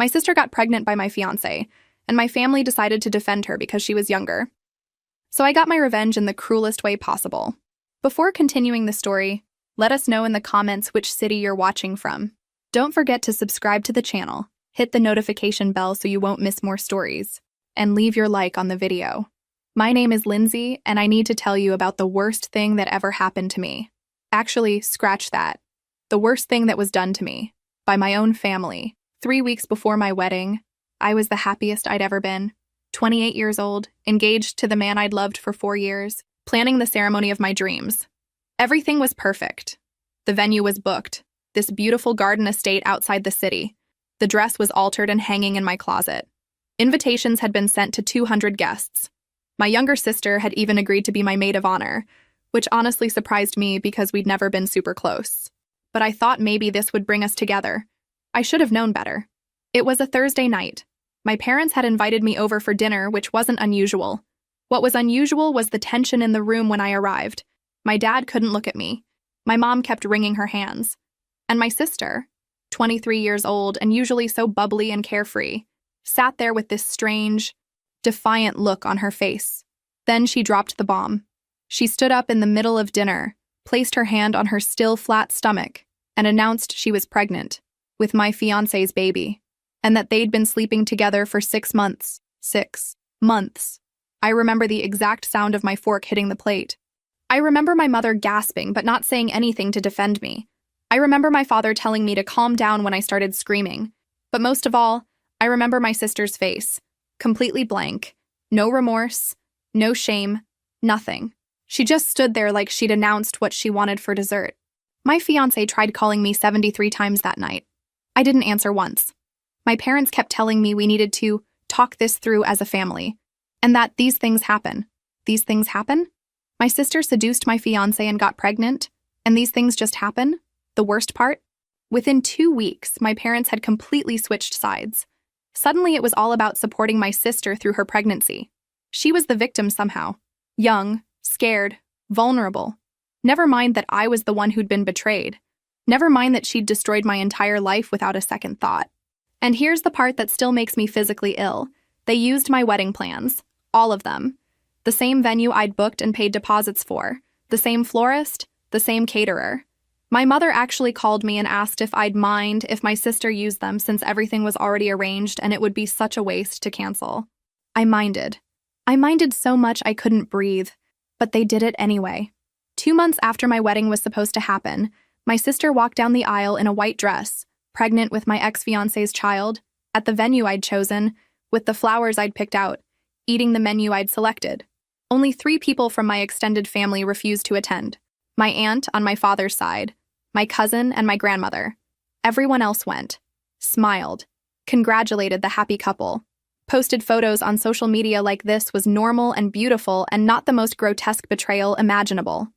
My sister got pregnant by my fiancé, and my family decided to defend her because she was younger. So I got my revenge in the cruelest way possible. Before continuing the story, let us know in the comments which city you're watching from. Don't forget to subscribe to the channel, hit the notification bell so you won't miss more stories, and leave your like on the video. My name is Lindsay, and I need to tell you about the worst thing that ever happened to me. Actually, scratch that. The worst thing that was done to me, by my own family. 3 weeks before my wedding, I was the happiest I'd ever been. 28 years old, engaged to the man I'd loved for 4 years, planning the ceremony of my dreams. Everything was perfect. The venue was booked, this beautiful garden estate outside the city. The dress was altered and hanging in my closet. Invitations had been sent to 200 guests. My younger sister had even agreed to be my maid of honor, which honestly surprised me because we'd never been super close. But I thought maybe this would bring us together. I should have known better. It was a Thursday night. My parents had invited me over for dinner, which wasn't unusual. What was unusual was the tension in the room when I arrived. My dad couldn't look at me. My mom kept wringing her hands. And my sister, 23 years old and usually so bubbly and carefree, sat there with this strange, defiant look on her face. Then she dropped the bomb. She stood up in the middle of dinner, placed her hand on her still flat stomach, and announced she was pregnant with my fiancé's baby, and that they'd been sleeping together for 6 months. 6 months. I remember the exact sound of my fork hitting the plate. I remember my mother gasping but not saying anything to defend me. I remember my father telling me to calm down when I started screaming. But most of all, I remember my sister's face, completely blank, no remorse, no shame, nothing. She just stood there like she'd announced what she wanted for dessert. My fiancé tried calling me 73 times that night. I didn't answer once. My parents kept telling me we needed to talk this through as a family, and that these things happen. These things happen? My sister seduced my fiancé and got pregnant, and these things just happen? The worst part? Within 2 weeks, my parents had completely switched sides. Suddenly it was all about supporting my sister through her pregnancy. She was the victim somehow. Young, scared, vulnerable. Never mind that I was the one who'd been betrayed. Never mind that she'd destroyed my entire life without a second thought. And here's the part that still makes me physically ill. They used my wedding plans. All of them. The same venue I'd booked and paid deposits for. The same florist. The same caterer. My mother actually called me and asked if I'd mind if my sister used them since everything was already arranged and it would be such a waste to cancel. I minded. I minded so much I couldn't breathe. But they did it anyway. 2 months after my wedding was supposed to happen, my sister walked down the aisle in a white dress, pregnant with my ex-fiancé's child, at the venue I'd chosen, with the flowers I'd picked out, eating the menu I'd selected. Only 3 people from my extended family refused to attend. My aunt on my father's side, my cousin, and my grandmother. Everyone else went, smiled, congratulated the happy couple, posted photos on social media like this was normal and beautiful and not the most grotesque betrayal imaginable.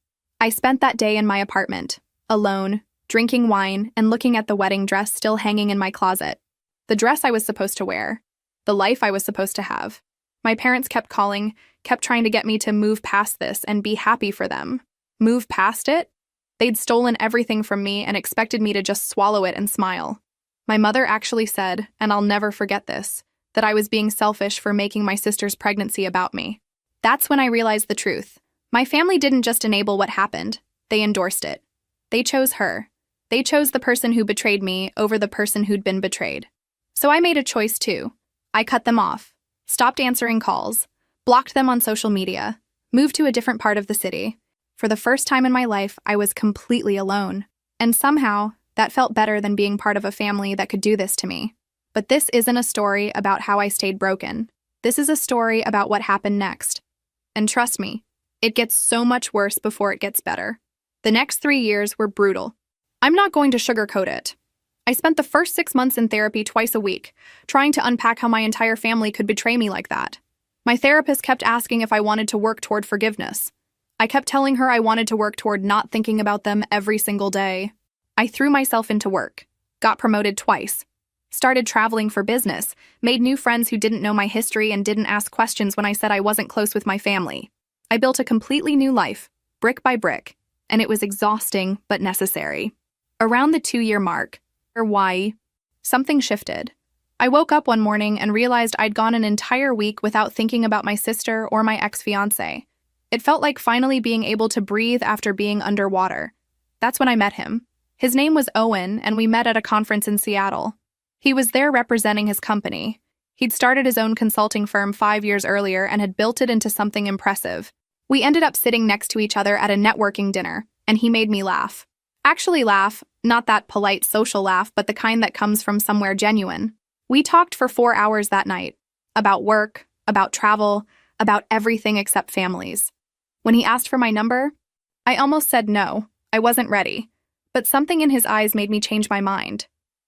I spent that day in my apartment, alone, drinking wine and looking at the wedding dress still hanging in my closet. The dress I was supposed to wear. The life I was supposed to have. My parents kept calling, kept trying to get me to move past this and be happy for them. Move past it? They'd stolen everything from me and expected me to just swallow it and smile. My mother actually said, and I'll never forget this, that I was being selfish for making my sister's pregnancy about me. That's when I realized the truth. My family didn't just enable what happened, they endorsed it. They chose her. They chose the person who betrayed me over the person who'd been betrayed. So I made a choice too. I cut them off, stopped answering calls, blocked them on social media, moved to a different part of the city. For the first time in my life, I was completely alone. And somehow, that felt better than being part of a family that could do this to me. But this isn't a story about how I stayed broken. This is a story about what happened next. And trust me, it gets so much worse before it gets better. The next 3 years were brutal. I'm not going to sugarcoat it. I spent the first 6 months in therapy twice a week, trying to unpack how my entire family could betray me like that. My therapist kept asking if I wanted to work toward forgiveness. I kept telling her I wanted to work toward not thinking about them every single day. I threw myself into work, got promoted twice, started traveling for business, made new friends who didn't know my history and didn't ask questions when I said I wasn't close with my family. I built a completely new life, brick by brick, and it was exhausting but necessary. Around the 2-year mark, or why, something shifted. I woke up one morning and realized I'd gone an entire week without thinking about my sister or my ex-fiancé. It felt like finally being able to breathe after being underwater. That's when I met him. His name was Owen, and we met at a conference in Seattle. He was there representing his company. He'd started his own consulting firm 5 years earlier and had built it into something impressive. We ended up sitting next to each other at a networking dinner, and he made me laugh. Actually laugh, not that polite social laugh, but the kind that comes from somewhere genuine. We talked for 4 hours that night. About work, about travel, about everything except families. When he asked for my number, I almost said no. I wasn't ready. But something in his eyes made me change my mind.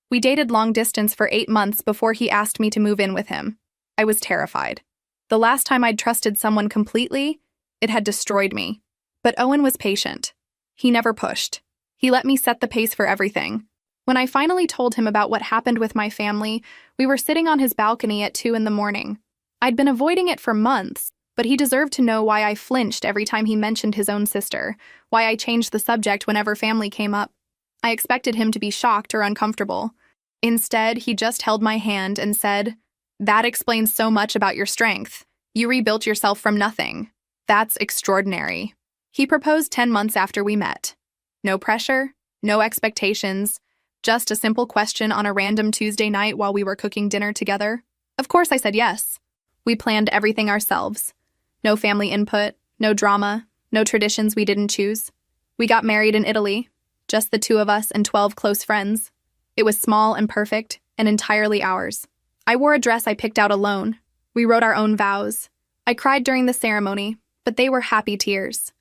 We dated long distance for 8 months before he asked me to move in with him. I was terrified. The last time I'd trusted someone completely, it had destroyed me. But Owen was patient. He never pushed. He let me set the pace for everything. When I finally told him about what happened with my family, we were sitting on his balcony at 2 a.m. I'd been avoiding it for months, but he deserved to know why I flinched every time he mentioned his own sister, why I changed the subject whenever family came up. I expected him to be shocked or uncomfortable. Instead, he just held my hand and said, "That explains so much about your strength. You rebuilt yourself from nothing. That's extraordinary." He proposed 10 months after we met. No pressure, no expectations, just a simple question on a random Tuesday night while we were cooking dinner together. Of course I said yes. We planned everything ourselves. No family input, no drama, no traditions we didn't choose. We got married in Italy, just the two of us and 12 close friends. It was small and perfect, and entirely ours. I wore a dress I picked out alone. We wrote our own vows. I cried during the ceremony, but they were happy tears.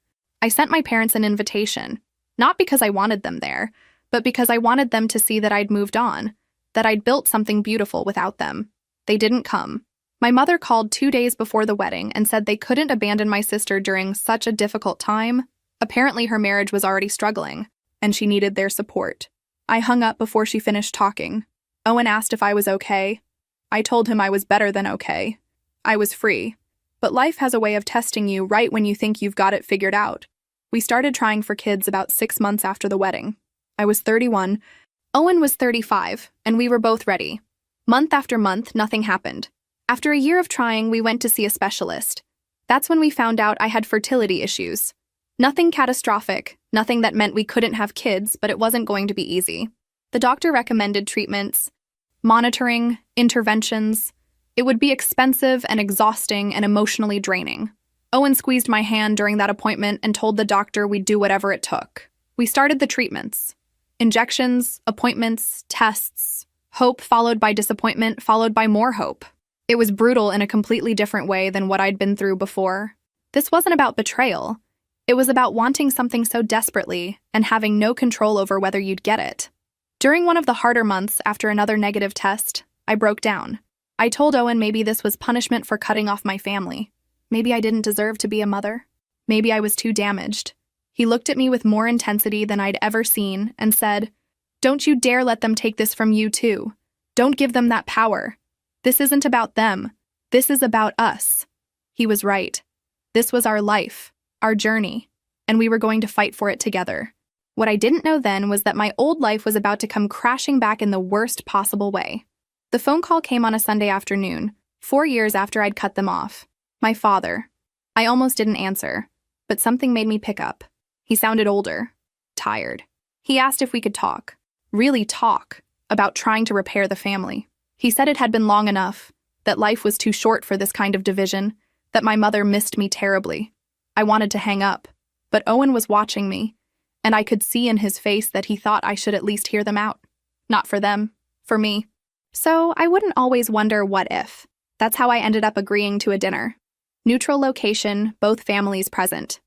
I sent my parents an invitation, not because I wanted them there, but because I wanted them to see that I'd moved on, that I'd built something beautiful without them. They didn't come. My mother called 2 days before the wedding and said they couldn't abandon my sister during such a difficult time. Apparently her marriage was already struggling, and she needed their support. I hung up before she finished talking. Owen asked if I was okay. I told him I was better than okay. I was free. But life has a way of testing you right when you think you've got it figured out. We started trying for kids about 6 months after the wedding. I was 31. Owen was 35, and we were both ready. Month after month, nothing happened. After a year of trying, we went to see a specialist. That's when we found out I had fertility issues. Nothing catastrophic, nothing that meant we couldn't have kids, but it wasn't going to be easy. The doctor recommended treatments, monitoring, interventions. It would be expensive and exhausting and emotionally draining. Owen squeezed my hand during that appointment and told the doctor we'd do whatever it took. We started the treatments. Injections, appointments, tests, hope followed by disappointment, followed by more hope. It was brutal in a completely different way than what I'd been through before. This wasn't about betrayal. It was about wanting something so desperately and having no control over whether you'd get it. During one of the harder months after another negative test, I broke down. I told Owen maybe this was punishment for cutting off my family. Maybe I didn't deserve to be a mother. Maybe I was too damaged. He looked at me with more intensity than I'd ever seen and said, "Don't you dare let them take this from you too. Don't give them that power. This isn't about them. This is about us." He was right. This was our life, our journey, and we were going to fight for it together. What I didn't know then was that my old life was about to come crashing back in the worst possible way. The phone call came on a Sunday afternoon, 4 years after I'd cut them off. My father. I almost didn't answer, but something made me pick up. He sounded older, tired. He asked if we could talk, really talk, about trying to repair the family. He said it had been long enough, that life was too short for this kind of division, that my mother missed me terribly. I wanted to hang up, but Owen was watching me, and I could see in his face that he thought I should at least hear them out. Not for them, for me. So I wouldn't always wonder what if. That's how I ended up agreeing to a dinner. Neutral location, both families present.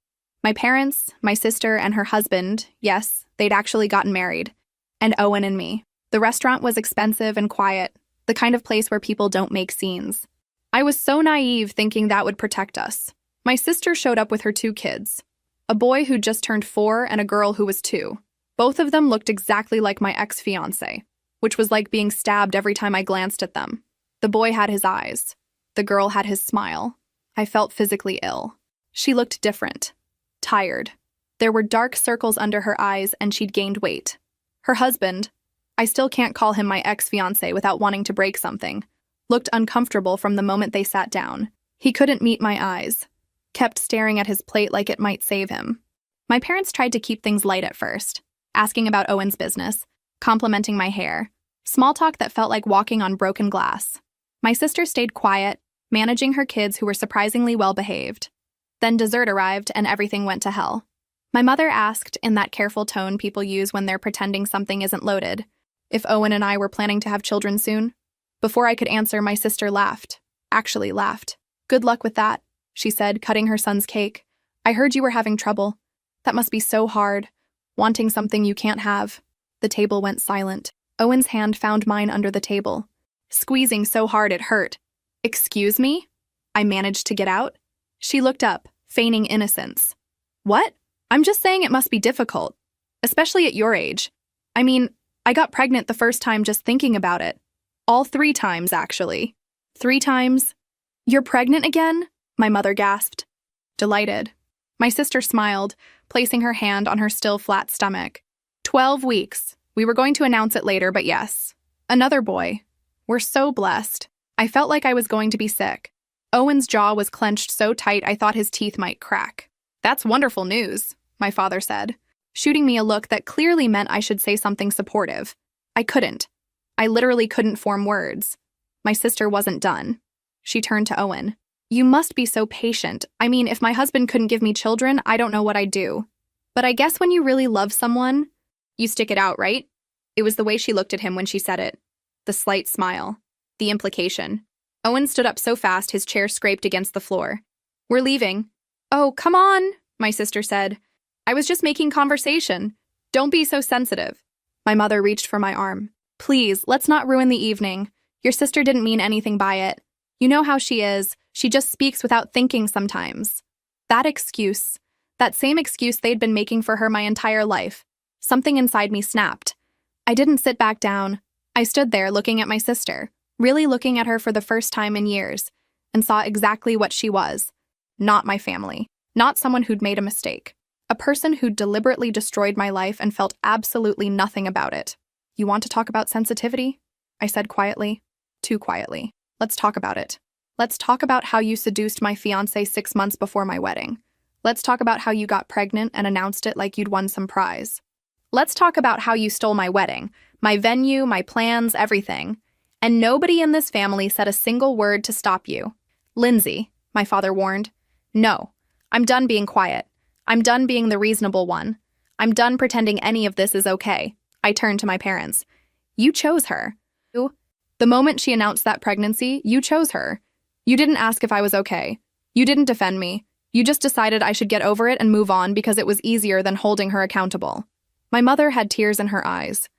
My parents, my sister, and her husband, yes, they'd actually gotten married, and Owen and me. The restaurant was expensive and quiet, the kind of place where people don't make scenes. I was so naive thinking that would protect us. My sister showed up with her 2 kids, a boy who just turned 4 and a girl who was 2. Both of them looked exactly like my ex-fiancé, which was like being stabbed every time I glanced at them. The boy had his eyes. The girl had his smile. I felt physically ill. She looked different. Tired. There were dark circles under her eyes and she'd gained weight. Her husband, I still can't call him my ex-fiancé without wanting to break something. Looked uncomfortable from the moment they sat down. He couldn't meet my eyes. Kept staring at his plate like it might save him. My parents tried to keep things light at first, asking about Owen's business, complimenting my hair. Small talk that felt like walking on broken glass. My sister stayed quiet, managing her kids who were surprisingly well-behaved. Then dessert arrived and everything went to hell. My mother asked, in that careful tone people use when they're pretending something isn't loaded, if Owen and I were planning to have children soon. Before I could answer, my sister laughed. Actually laughed. "Good luck with that," she said, cutting her son's cake. "I heard you were having trouble. That must be so hard, wanting something you can't have." The table went silent. Owen's hand found mine under the table, squeezing so hard it hurt. "Excuse me?" I managed to get out. She looked up, feigning innocence. "What? I'm just saying it must be difficult, especially at your age. I mean, I got pregnant the first time just thinking about it. All 3 times, actually." "3 times? You're pregnant again?" my mother gasped. Delighted. My sister smiled, placing her hand on her still flat stomach. 12 weeks. We were going to announce it later, but yes. Another boy. We're so blessed. I felt like I was going to be sick. Owen's jaw was clenched so tight I thought his teeth might crack. "That's wonderful news," my father said, shooting me a look that clearly meant I should say something supportive. I couldn't. I literally couldn't form words. My sister wasn't done. She turned to Owen. "You must be so patient. I mean, if my husband couldn't give me children, I don't know what I'd do. But I guess when you really love someone, you stick it out, right?" It was the way she looked at him when she said it. The slight smile. The implication. Owen stood up so fast his chair scraped against the floor. "We're leaving." "Oh, come on," my sister said. "I was just making conversation. Don't be so sensitive." My mother reached for my arm. "Please, let's not ruin the evening. Your sister didn't mean anything by it. You know how she is. She just speaks without thinking sometimes." That same excuse they'd been making for her my entire life. Something inside me snapped. I didn't sit back down. I stood there looking at my sister, really looking at her for the first time in years, and saw exactly what she was. Not my family. Not someone who'd made a mistake. A person who'd deliberately destroyed my life and felt absolutely nothing about it. "You want to talk about sensitivity?" I said quietly. Too quietly. "Let's talk about it. Let's talk about how you seduced my fiancé 6 months before my wedding. Let's talk about how you got pregnant and announced it like you'd won some prize. Let's talk about how you stole my wedding, my venue, my plans, everything. And nobody in this family said a single word to stop you." "Lindsay," my father warned. "No. I'm done being quiet. I'm done being the reasonable one. I'm done pretending any of this is okay." I turned to my parents. "You chose her. The moment she announced that pregnancy, you chose her. You didn't ask if I was okay. You didn't defend me. You just decided I should get over it and move on because it was easier than holding her accountable." My mother had tears in her eyes.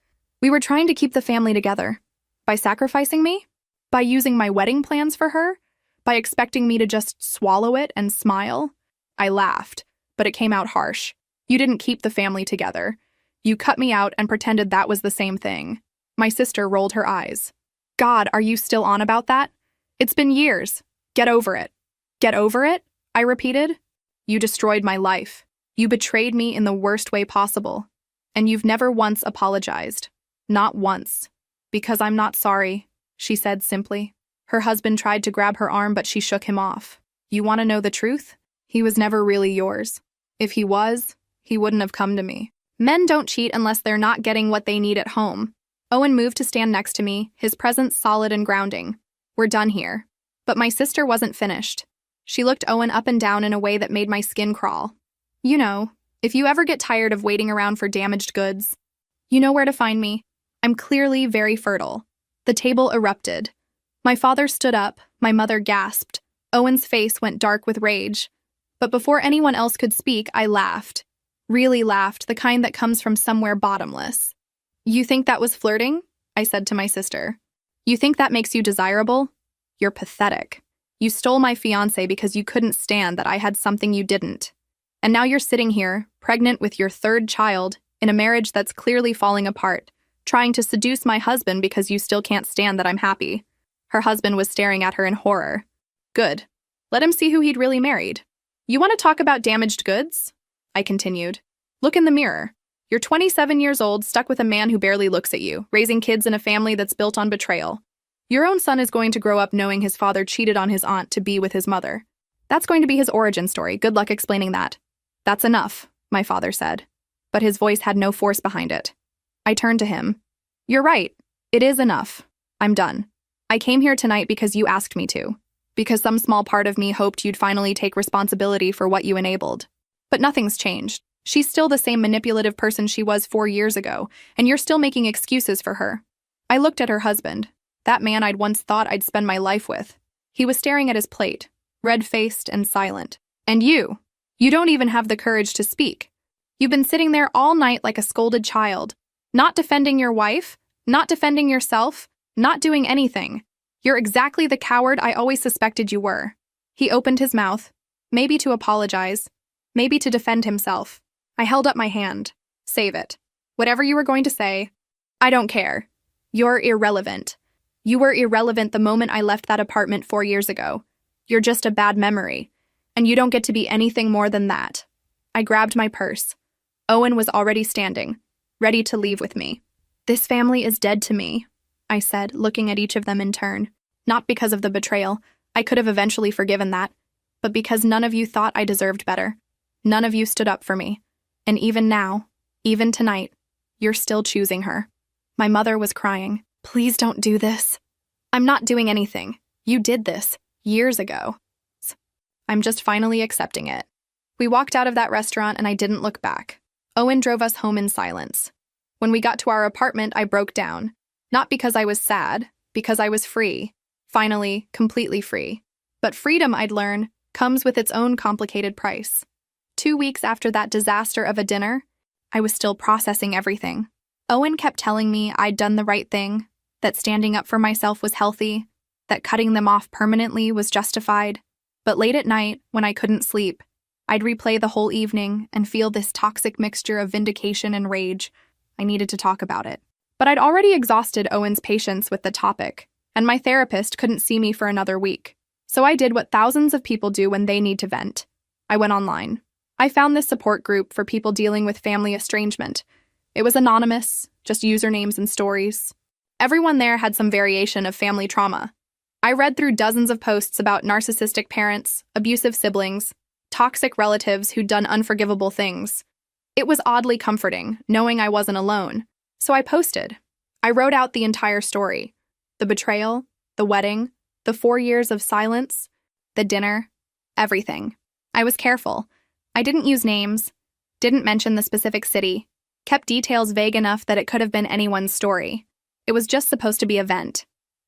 "We were trying to keep the family together. By sacrificing me? By using my wedding plans for her? By expecting me to just swallow it and smile?" I laughed, but it came out harsh. "You didn't keep the family together. You cut me out and pretended that was the same thing." My sister rolled her eyes. "God, are you still on about that? It's been years. Get over it." "Get over it?" I repeated. "You destroyed my life. You betrayed me in the worst way possible. And you've never once apologized. Not once. Because I'm not sorry," she said simply. Her husband tried to grab her arm, but she shook him off. "You want to know the truth? He was never really yours. If he was, he wouldn't have come to me. Men don't cheat unless they're not getting what they need at home." Owen moved to stand next to me, his presence solid and grounding. "We're done here." But my sister wasn't finished. She looked Owen up and down in a way that made my skin crawl. "You know, if you ever get tired of waiting around for damaged goods, you know where to find me. I'm clearly very fertile." The table erupted. My father stood up, my mother gasped. Owen's face went dark with rage. But before anyone else could speak, I laughed. Really laughed, the kind that comes from somewhere bottomless. "You think that was flirting?" I said to my sister. "You think that makes you desirable? You're pathetic. You stole my fiancé because you couldn't stand that I had something you didn't. And now you're sitting here, pregnant with your 3rd child, in a marriage that's clearly falling apart, trying to seduce my husband because you still can't stand that I'm happy." Her husband was staring at her in horror. "Good. Let him see who he'd really married." "You want to talk about damaged goods?" I continued. "Look in the mirror. You're 27 years old, stuck with a man who barely looks at you, raising kids in a family that's built on betrayal. Your own son is going to grow up knowing his father cheated on his aunt to be with his mother. That's going to be his origin story. Good luck explaining that. That's enough, my father said. But his voice had no force behind it. I turned to him. You're right. It is enough. I'm done. I came here tonight because you asked me to. Because some small part of me hoped you'd finally take responsibility for what you enabled. But nothing's changed. She's still the same manipulative person she was 4 years ago, and you're still making excuses for her. I looked at her husband, that man I'd once thought I'd spend my life with. He was staring at his plate, red-faced and silent. And you don't even have the courage to speak. You've been sitting there all night like a scolded child, not defending your wife, not defending yourself, not doing anything. You're exactly the coward I always suspected you were. He opened his mouth, maybe to apologize, maybe to defend himself. I held up my hand. Save it. Whatever you were going to say, I don't care. You're irrelevant. You were irrelevant the moment I left that apartment 4 years ago. You're just a bad memory, and you don't get to be anything more than that. I grabbed my purse. Owen was already standing, ready to leave with me. This family is dead to me, I said, looking at each of them in turn. Not because of the betrayal. I could have eventually forgiven that. But because none of you thought I deserved better. None of you stood up for me. And even now, even tonight, you're still choosing her. My mother was crying. Please don't do this. I'm not doing anything. You did this years ago. I'm just finally accepting it. We walked out of that restaurant and I didn't look back. Owen drove us home in silence. When we got to our apartment, I broke down. Not because I was sad, because I was free. Finally, completely free. But freedom, I'd learn, comes with its own complicated price. 2 weeks after that disaster of a dinner, I was still processing everything. Owen kept telling me I'd done the right thing, that standing up for myself was healthy, that cutting them off permanently was justified. But late at night, when I couldn't sleep, I'd replay the whole evening and feel this toxic mixture of vindication and rage. I needed to talk about it. But I'd already exhausted Owen's patience with the topic, and my therapist couldn't see me for another week. So I did what thousands of people do when they need to vent. I went online. I found this support group for people dealing with family estrangement. It was anonymous, just usernames and stories. Everyone there had some variation of family trauma. I read through dozens of posts about narcissistic parents, abusive siblings, toxic relatives who'd done unforgivable things. It was oddly comforting, knowing I wasn't alone. So I posted. I wrote out the entire story. The betrayal, the wedding, the 4 years of silence, the dinner, everything. I was careful. I didn't use names, didn't mention the specific city, kept details vague enough that it could have been anyone's story. It was just supposed to be a vent,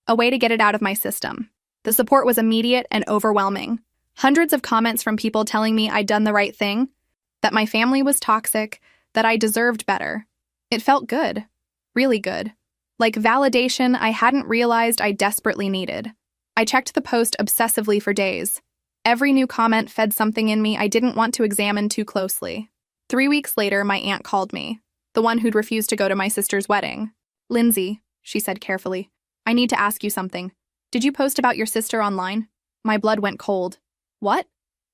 a way to get it out of my system. The support was immediate and overwhelming. Hundreds of comments from people telling me I'd done the right thing, that my family was toxic, that I deserved better. It felt good, really good. Like validation I hadn't realized I desperately needed. I checked the post obsessively for days. Every new comment fed something in me I didn't want to examine too closely. 3 weeks later, my aunt called me, the one who'd refused to go to my sister's wedding. Lindsay, she said carefully, I need to ask you something. Did you post about your sister online? My blood went cold. What?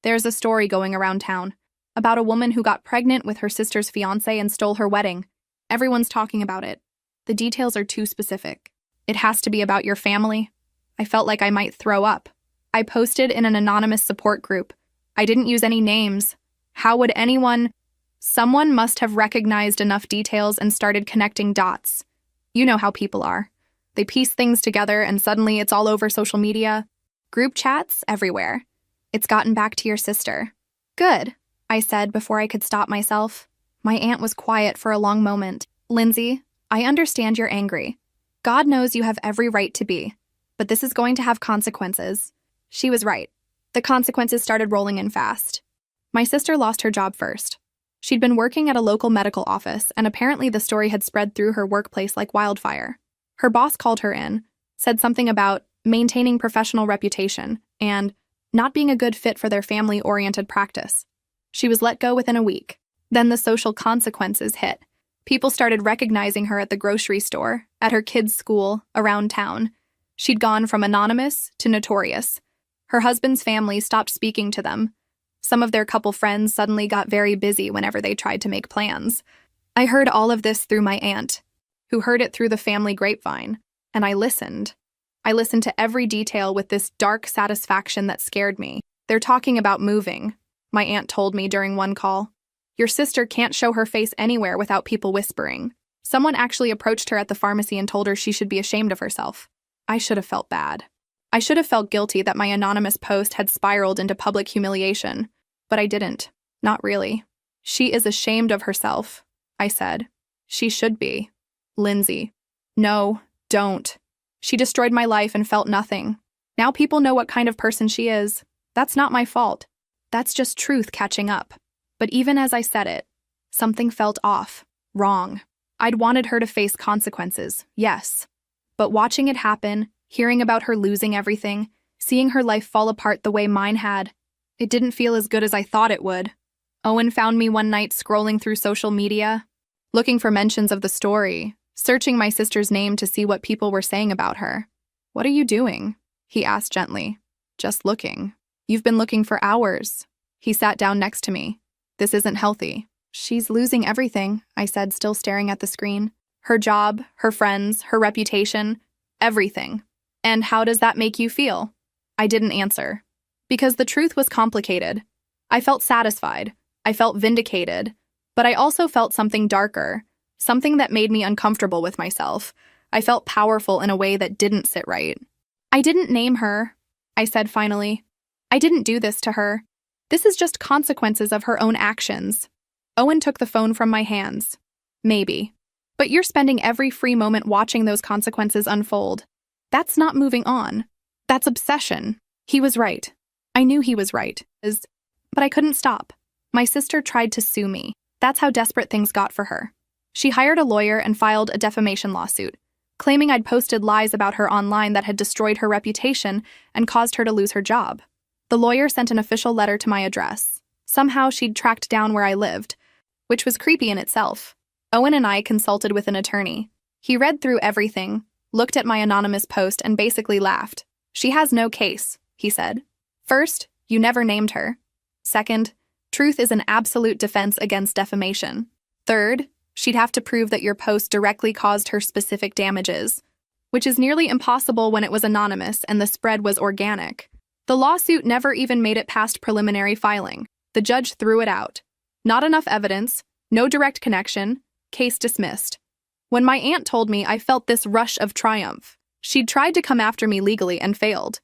There's a story going around town about a woman who got pregnant with her sister's fiancé and stole her wedding. Everyone's talking about it. The details are too specific. It has to be about your family. I felt like I might throw up. I posted in an anonymous support group. I didn't use any names. How would anyone? Someone must have recognized enough details and started connecting dots. You know how people are. They piece things together and suddenly it's all over social media. Group chats everywhere. It's gotten back to your sister. Good, I said before I could stop myself. My aunt was quiet for a long moment. Lindsay, I understand you're angry. God knows you have every right to be. But this is going to have consequences. She was right. The consequences started rolling in fast. My sister lost her job first. She'd been working at a local medical office, and apparently the story had spread through her workplace like wildfire. Her boss called her in, said something about maintaining professional reputation and not being a good fit for their family-oriented practice. She was let go within a week. Then the social consequences hit. People started recognizing her at the grocery store, at her kids' school, around town. She'd gone from anonymous to notorious. Her husband's family stopped speaking to them. Some of their couple friends suddenly got very busy whenever they tried to make plans. I heard all of this through my aunt, who heard it through the family grapevine, and I listened. I listened to every detail with this dark satisfaction that scared me. They're talking about moving, my aunt told me during one call. Your sister can't show her face anywhere without people whispering. Someone actually approached her at the pharmacy and told her she should be ashamed of herself. I should have felt bad. I should have felt guilty that my anonymous post had spiraled into public humiliation, but I didn't. Not really. She is ashamed of herself, I said. She should be. Lindsay. No, don't. She destroyed my life and felt nothing. Now people know what kind of person she is. That's not my fault. That's just truth catching up. But even as I said it, something felt off, wrong. I'd wanted her to face consequences, yes. But watching it happen, hearing about her losing everything, seeing her life fall apart the way mine had, it didn't feel as good as I thought it would. Owen found me one night scrolling through social media, looking for mentions of the story, searching my sister's name to see what people were saying about her. "What are you doing?" he asked gently. "Just looking." "You've been looking for hours." He sat down next to me. "This isn't healthy." "She's losing everything," I said, still staring at the screen. "Her job, her friends, her reputation, everything. And how does that make you feel?" I didn't answer. Because the truth was complicated. I felt satisfied. I felt vindicated. But I also felt something darker, something that made me uncomfortable with myself. I felt powerful in a way that didn't sit right. "I didn't name her," I said finally. "I didn't do this to her. This is just consequences of her own actions." Owen took the phone from my hands. "Maybe. But you're spending every free moment watching those consequences unfold. That's not moving on. That's obsession." He was right. I knew he was right. But I couldn't stop. My sister tried to sue me. That's how desperate things got for her. She hired a lawyer and filed a defamation lawsuit, claiming I'd posted lies about her online that had destroyed her reputation and caused her to lose her job. The lawyer sent an official letter to my address. Somehow she'd tracked down where I lived, which was creepy in itself. Owen and I consulted with an attorney. He read through everything, looked at my anonymous post, and basically laughed. "She has no case," he said. "First, you never named her. Second, truth is an absolute defense against defamation. Third, she'd have to prove that your post directly caused her specific damages, which is nearly impossible when it was anonymous and the spread was organic. The lawsuit never even made it past preliminary filing. The judge threw it out. Not enough evidence, no direct connection, case dismissed. When my aunt told me, I felt this rush of triumph. She'd tried to come after me legally and failed.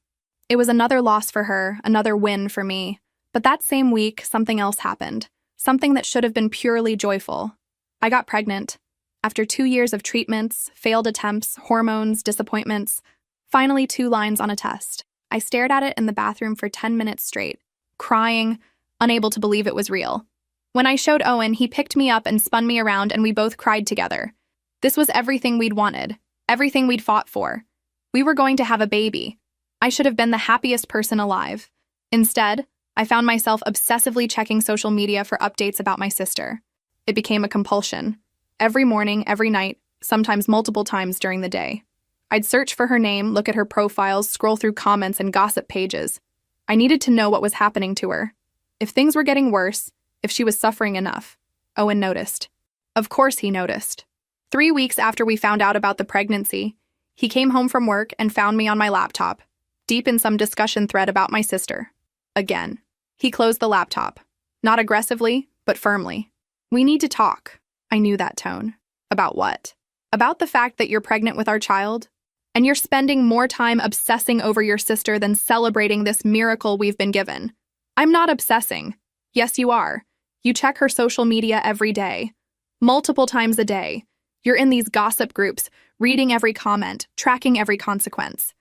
It was another loss for her, another win for me. But that same week, something else happened. Something that should have been purely joyful. I got pregnant. After 2 years of treatments, failed attempts, hormones, disappointments, finally 2 lines on a test. I stared at it in the bathroom for 10 minutes straight, crying, unable to believe it was real. When I showed Owen, he picked me up and spun me around, and we both cried together. This was everything we'd wanted, everything we'd fought for. We were going to have a baby. I should have been the happiest person alive. Instead, I found myself obsessively checking social media for updates about my sister. It became a compulsion. Every morning, every night, sometimes multiple times during the day. I'd search for her name, look at her profiles, scroll through comments and gossip pages. I needed to know what was happening to her. If things were getting worse, if she was suffering enough. Owen noticed. Of course he noticed. 3 weeks after we found out about the pregnancy, he came home from work and found me on my laptop, deep in some discussion thread about my sister. Again. He closed the laptop. Not aggressively, but firmly. "We need to talk." I knew that tone. "About what?" "About the fact that you're pregnant with our child, and you're spending more time obsessing over your sister than celebrating this miracle we've been given." "I'm not obsessing." "Yes, you are. You check her social media every day. Multiple times a day. You're in these gossip groups, reading every comment, tracking every consequence.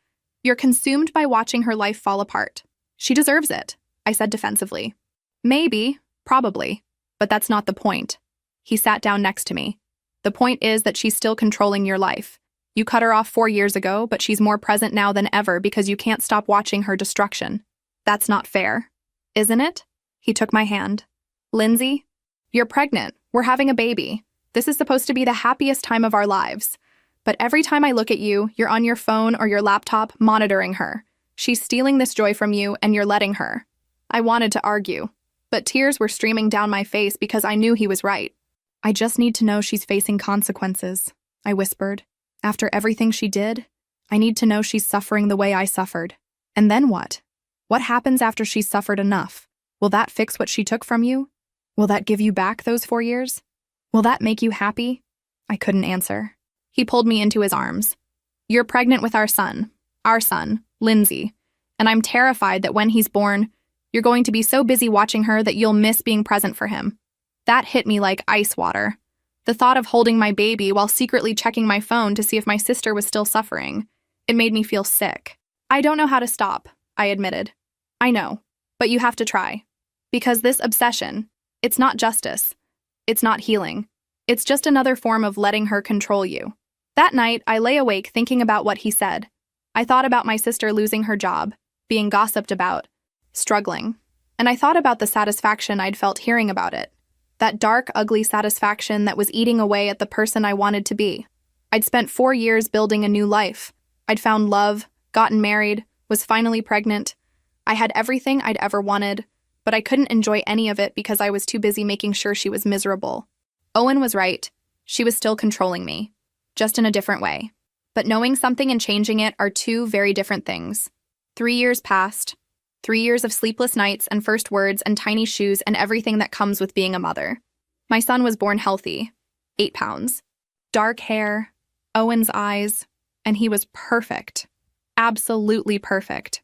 You're consumed by watching her life fall apart. She deserves it," I said defensively. "Maybe, probably, but that's not the point." He sat down next to me. "The point is that she's still controlling your life. You cut her off 4 years ago, but she's more present now than ever because you can't stop watching her destruction. That's not fair. Isn't it?" He took my hand. "Lindsay, you're pregnant. We're having a baby. This is supposed to be the happiest time of our lives. But every time I look at you, you're on your phone or your laptop monitoring her. She's stealing this joy from you, and you're letting her." I wanted to argue, but tears were streaming down my face because I knew he was right. I just need to know she's facing consequences, I whispered. After everything she did, I need to know she's suffering the way I suffered. And then what? What happens after she's suffered enough? Will that fix what she took from you? Will that give you back those 4 years? Will that make you happy? I couldn't answer. He pulled me into his arms. You're pregnant with our son, Lindsay, and I'm terrified that when he's born, you're going to be so busy watching her that you'll miss being present for him. That hit me like ice water. The thought of holding my baby while secretly checking my phone to see if my sister was still suffering, it made me feel sick. I don't know how to stop, I admitted. I know, but you have to try. Because this obsession, it's not justice. It's not healing. It's just another form of letting her control you. That night, I lay awake thinking about what he said. I thought about my sister losing her job, being gossiped about, struggling. And I thought about the satisfaction I'd felt hearing about it. That dark, ugly satisfaction that was eating away at the person I wanted to be. I'd spent 4 years building a new life. I'd found love, gotten married, was finally pregnant. I had everything I'd ever wanted, but I couldn't enjoy any of it because I was too busy making sure she was miserable. Owen was right. She was still controlling me, just in a different way. But knowing something and changing it are two very different things. 3 years passed. 3 years of sleepless nights and first words and tiny shoes and everything that comes with being a mother. My son was born healthy, 8 pounds. Dark hair, Owen's eyes, and he was perfect. Absolutely perfect.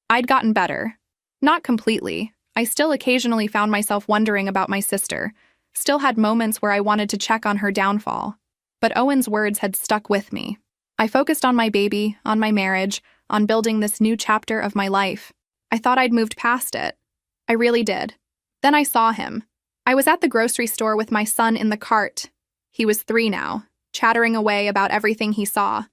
I'd gotten better. Not completely. I still occasionally found myself wondering about my sister, still had moments where I wanted to check on her downfall. But Owen's words had stuck with me. I focused on my baby, on my marriage, on building this new chapter of my life. I thought I'd moved past it. I really did. Then I saw him. I was at the grocery store with my son in the cart. He was 3 now, chattering away about everything he saw,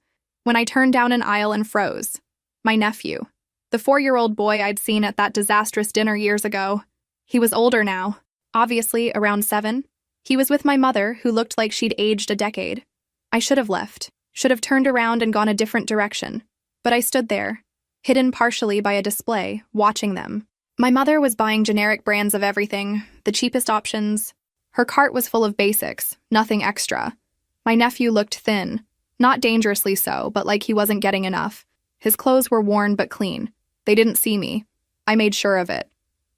when I turned down an aisle and froze. My nephew, the 4-year-old boy I'd seen at that disastrous dinner years ago. He was older now, obviously around 7. He was with my mother, who looked like she'd aged a decade. I should have left, should have turned around and gone a different direction. But I stood there, hidden partially by a display, watching them. My mother was buying generic brands of everything, the cheapest options. Her cart was full of basics, nothing extra. My nephew looked thin, not dangerously so, but like he wasn't getting enough. His clothes were worn but clean. They didn't see me. I made sure of it.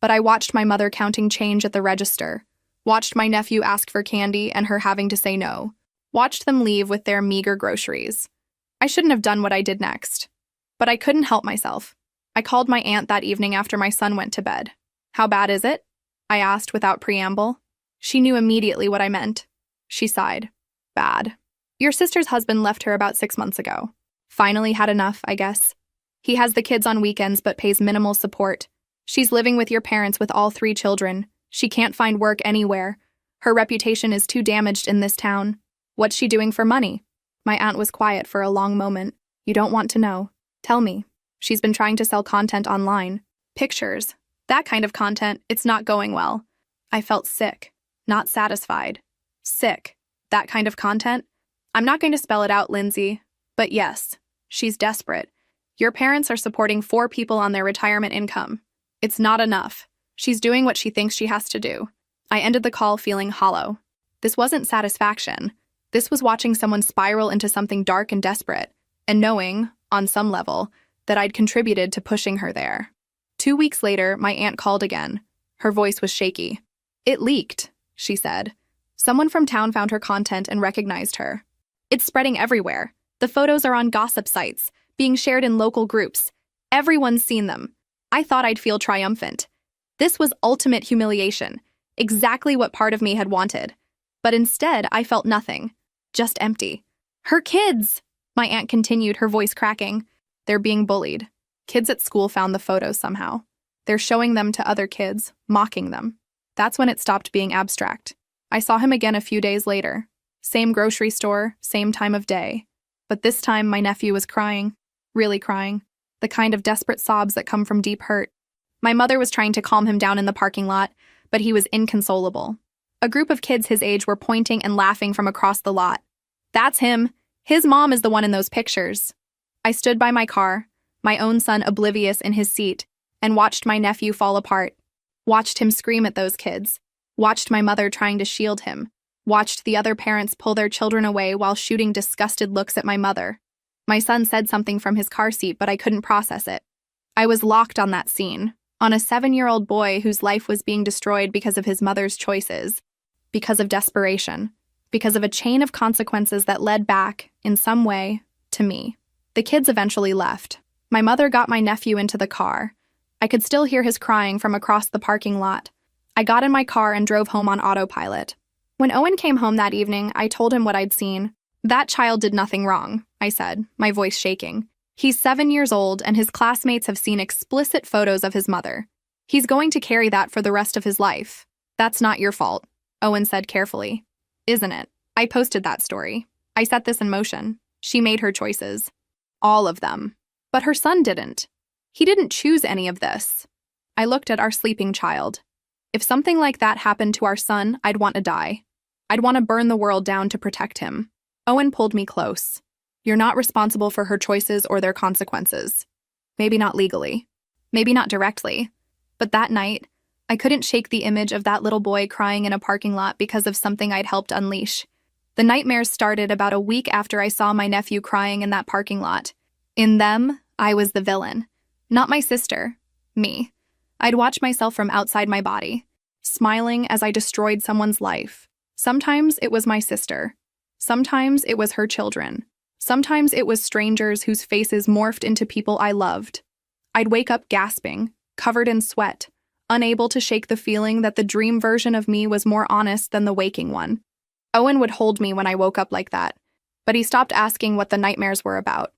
But I watched my mother counting change at the register, watched my nephew ask for candy and her having to say no, watched them leave with their meager groceries. I shouldn't have done what I did next. But I couldn't help myself. I called my aunt that evening after my son went to bed. How bad is it? I asked without preamble. She knew immediately what I meant. She sighed. Bad. Your sister's husband left her about 6 months ago. Finally had enough, I guess. He has the kids on weekends but pays minimal support. She's living with your parents with all 3 children. She can't find work anywhere. Her reputation is too damaged in this town. What's she doing for money? My aunt was quiet for a long moment. You don't want to know. Tell me. She's been trying to sell content online. Pictures. That kind of content, it's not going well. I felt sick. Not satisfied. Sick. That kind of content? I'm not going to spell it out, Lindsay. But yes, she's desperate. Your parents are supporting 4 people on their retirement income. It's not enough. She's doing what she thinks she has to do. I ended the call feeling hollow. This wasn't satisfaction. This was watching someone spiral into something dark and desperate, and knowing, on some level, that I'd contributed to pushing her there. 2 weeks later, my aunt called again. Her voice was shaky. It leaked, she said. Someone from town found her content and recognized her. It's spreading everywhere. The photos are on gossip sites, being shared in local groups. Everyone's seen them. I thought I'd feel triumphant. This was ultimate humiliation, exactly what part of me had wanted. But instead, I felt nothing, just empty. Her kids! My aunt continued, her voice cracking. They're being bullied. Kids at school found the photos somehow. They're showing them to other kids, mocking them. That's when it stopped being abstract. I saw him again a few days later. Same grocery store, same time of day. But this time, my nephew was crying. Really crying. The kind of desperate sobs that come from deep hurt. My mother was trying to calm him down in the parking lot, but he was inconsolable. A group of kids his age were pointing and laughing from across the lot. That's him. His mom is the one in those pictures. I stood by my car, my own son oblivious in his seat, and watched my nephew fall apart. Watched him scream at those kids. Watched my mother trying to shield him. watched the other parents pull their children away while shooting disgusted looks at my mother. My son said something from his car seat, but I couldn't process it. I was locked on that scene, on a 7-year-old boy whose life was being destroyed because of his mother's choices, because of desperation, because of a chain of consequences that led back, in some way, to me. The kids eventually left. My mother got my nephew into the car. I could still hear his crying from across the parking lot. I got in my car and drove home on autopilot. When Owen came home that evening, I told him what I'd seen. "That child did nothing wrong," I said, my voice shaking. "He's 7 years old, and his classmates have seen explicit photos of his mother. He's going to carry that for the rest of his life. That's not your fault," Owen said carefully. "Isn't it? I posted that story. I set this in motion. She made her choices. All of them. But her son didn't. He didn't choose any of this." I looked at our sleeping child. If something like that happened to our son, I'd want to die. I'd want to burn the world down to protect him. Owen pulled me close. "You're not responsible for her choices or their consequences. Maybe not legally. Maybe not directly. But that night, I couldn't shake the image of that little boy crying in a parking lot because of something I'd helped unleash. The nightmares started about a week after I saw my nephew crying in that parking lot. In them, I was the villain. Not my sister. Me. I'd watch myself from outside my body, smiling as I destroyed someone's life. Sometimes it was my sister. Sometimes it was her children. Sometimes it was strangers whose faces morphed into people I loved. I'd wake up gasping, covered in sweat, unable to shake the feeling that the dream version of me was more honest than the waking one. Owen would hold me when I woke up like that, but he stopped asking what the nightmares were about.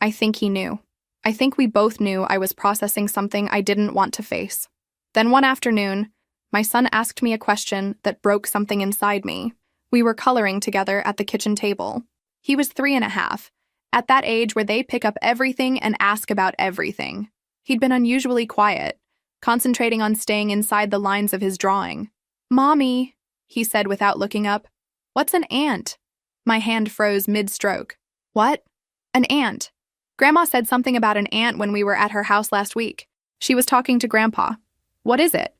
I think he knew. I think we both knew I was processing something I didn't want to face. Then one afternoon, my son asked me a question that broke something inside me. We were coloring together at the kitchen table. He was 3.5, at that age where they pick up everything and ask about everything. He'd been unusually quiet, concentrating on staying inside the lines of his drawing. "Mommy," he said without looking up. "What's an ant?" My hand froze mid-stroke. "What?" "An ant. Grandma said something about an ant when we were at her house last week. She was talking to Grandpa." "What is it?"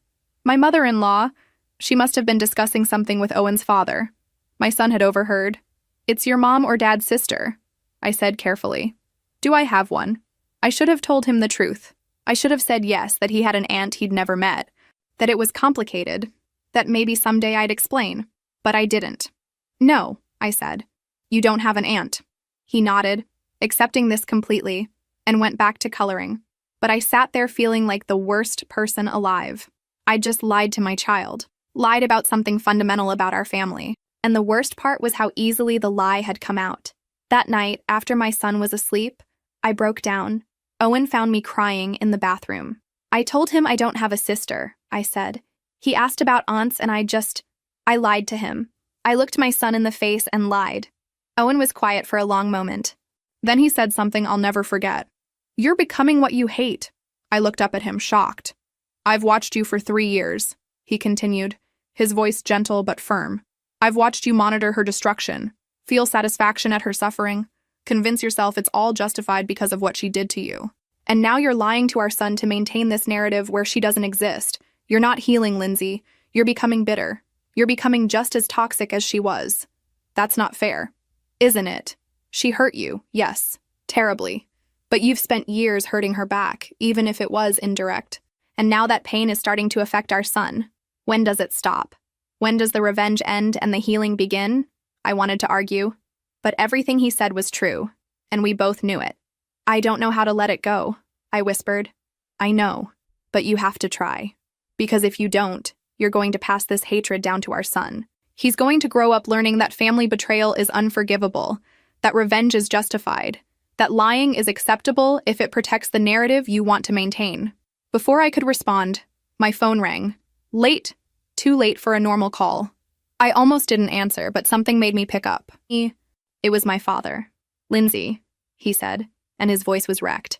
"My mother-in-law. She must have been discussing something with Owen's father." My son had overheard. "It's your mom or dad's sister," I said carefully. "Do I have one?" I should have told him the truth. I should have said yes, that he had an aunt he'd never met, that it was complicated, that maybe someday I'd explain. But I didn't. "No," I said. "You don't have an aunt." He nodded, accepting this completely, and went back to coloring. But I sat there feeling like the worst person alive. I'd just lied to my child, lied about something fundamental about our family. And the worst part was how easily the lie had come out. That night, after my son was asleep, I broke down. Owen found me crying in the bathroom. "I told him I don't have a sister," I said. "He asked about aunts and I lied to him. I looked my son in the face and lied." Owen was quiet for a long moment. Then he said something I'll never forget. "You're becoming what you hate." I looked up at him, shocked. "I've watched you for 3 years," he continued, his voice gentle but firm. "I've watched you monitor her destruction, feel satisfaction at her suffering, convince yourself it's all justified because of what she did to you. And now you're lying to our son to maintain this narrative where she doesn't exist. You're not healing, Lindsay. You're becoming bitter. You're becoming just as toxic as she was. That's not fair. Isn't it? She hurt you, yes, terribly. But you've spent years hurting her back, even if it was indirect. And now that pain is starting to affect our son. When does it stop? When does the revenge end and the healing begin?" I wanted to argue. But everything he said was true, and we both knew it. "I don't know how to let it go," I whispered. "I know, but you have to try. Because if you don't, you're going to pass this hatred down to our son. He's going to grow up learning that family betrayal is unforgivable, that revenge is justified, that lying is acceptable if it protects the narrative you want to maintain." Before I could respond, my phone rang. Late, too late for a normal call. I almost didn't answer, but something made me pick up. It was my father. "Lindsay," he said, and his voice was wrecked.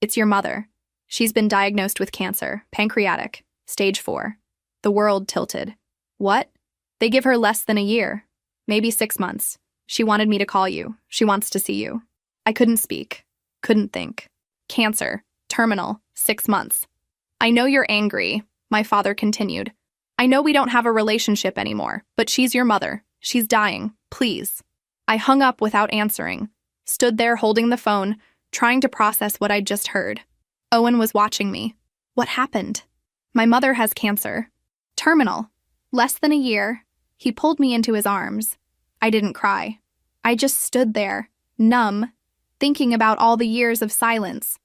"It's your mother. She's been diagnosed with cancer, pancreatic, stage 4. The world tilted. "What?" "They give her less than a year, maybe 6 months. She wanted me to call you. She wants to see you." I couldn't speak, couldn't think. "Cancer, terminal, 6 months. I know you're angry," my father continued. "I know we don't have a relationship anymore, but she's your mother. She's dying, please. I hung up without answering, stood there holding the phone, trying to process what I'd just heard. Owen was watching me. What happened? My mother has cancer. Terminal. Less than a year. He pulled me into his arms. I didn't cry. I just stood there, numb, thinking about all the years of silence,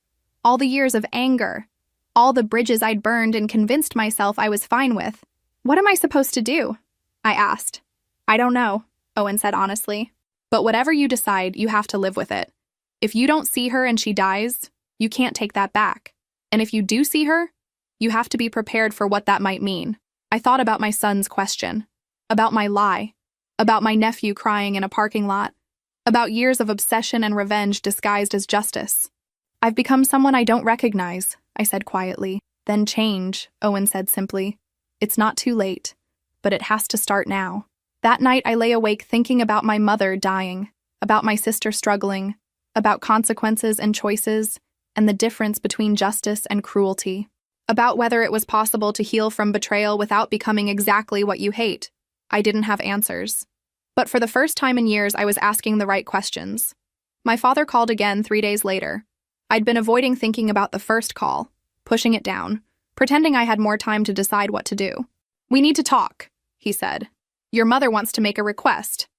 all the years of anger, all the bridges I'd burned and convinced myself I was fine with. What am I supposed to do? I asked. I don't know, Owen said honestly. But whatever you decide, you have to live with it. If you don't see her and she dies, you can't take that back. And if you do see her, you have to be prepared for what that might mean. I thought about my son's question, about my lie, about my nephew crying in a parking lot, about years of obsession and revenge disguised as justice. I've become someone I don't recognize, I said quietly. Then change, Owen said simply. It's not too late, but it has to start now. That night I lay awake thinking about my mother dying, about my sister struggling, about consequences and choices, and the difference between justice and cruelty, about whether it was possible to heal from betrayal without becoming exactly what you hate. I didn't have answers. But for the first time in years, I was asking the right questions. My father called again 3 days later. I'd been avoiding thinking about the first call, pushing it down, pretending I had more time to decide what to do. We need to talk, he said. Your mother wants to make a request.